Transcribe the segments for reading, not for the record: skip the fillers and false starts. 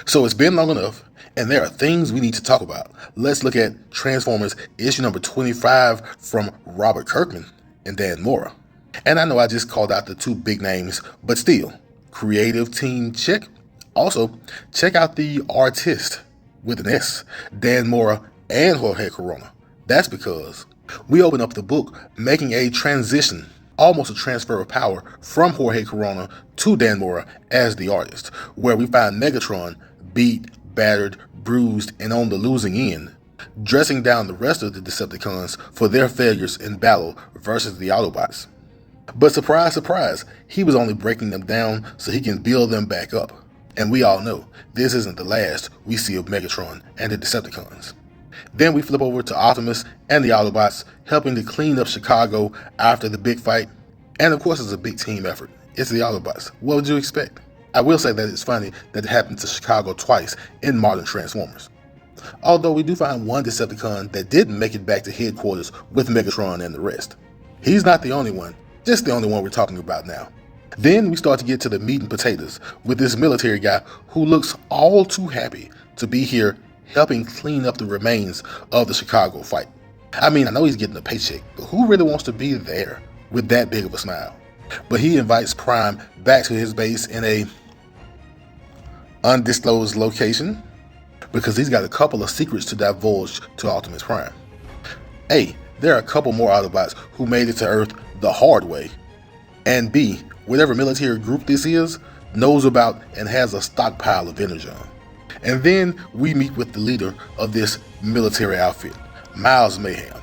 So it's been long enough, and there are things we need to talk about. Let's look at Transformers issue number 25 from Robert Kirkman and Dan Mora. And I know I just called out the two big names, but still, creative team check. Also, check out the artist with an S, Dan Mora and Jorge Corona. That's because we open up the book making a transition, almost a transfer of power from Jorge Corona to Dan Mora as the artist, where we find Megatron beat, battered, bruised, and on the losing end, dressing down the rest of the Decepticons for their failures in battle versus the Autobots. But surprise, surprise, he was only breaking them down so he can build them back up. And we all know this isn't the last we see of Megatron and the Decepticons. Then we flip over to Optimus and the Autobots helping to clean up Chicago after the big fight. And of course it's a big team effort. It's the Autobots. What would you expect? I will say that it's funny that it happened to Chicago twice in modern Transformers. Although we do find one Decepticon that didn't make it back to headquarters with Megatron and the rest. He's not the only one, just the only one we're talking about now. Then we start to get to the meat and potatoes with this military guy who looks all too happy to be here helping clean up the remains of the Chicago fight. I mean, I know he's getting a paycheck, but who really wants to be there with that big of a smile? But he invites Prime back to his base in a undisclosed location because he's got a couple of secrets to divulge to Optimus Prime. A, there are a couple more Autobots who made it to Earth the hard way. And B, whatever military group this is, knows about and has a stockpile of Energon. And then we meet with the leader of this military outfit, Miles Mayhem.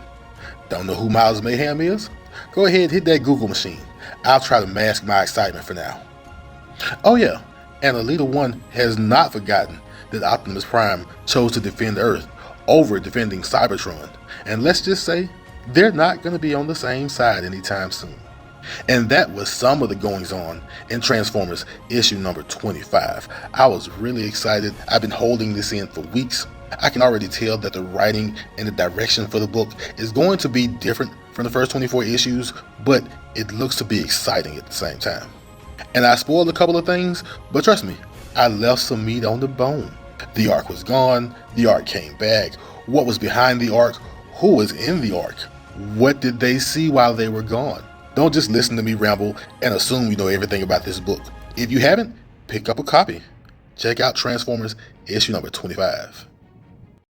Don't know who Miles Mayhem is? Go ahead, hit that Google machine. I'll try to mask my excitement for now. Oh yeah, and Elita 1 has not forgotten that Optimus Prime chose to defend Earth over defending Cybertron. And let's just say, they're not going to be on the same side anytime soon. And that was some of the goings on in Transformers issue number 25. I was really excited. I've been holding this in for weeks. I can already tell that the writing and the direction for the book is going to be different from the first 24 issues, but it looks to be exciting at the same time. And I spoiled a couple of things, but trust me, I left some meat on the bone. The Ark was gone, the Ark came back, what was behind the Ark, who was in the Ark, what did they see while they were gone? Don't just listen to me ramble and assume you know everything about this book. If you haven't, pick up a copy. Check out Transformers issue number 25.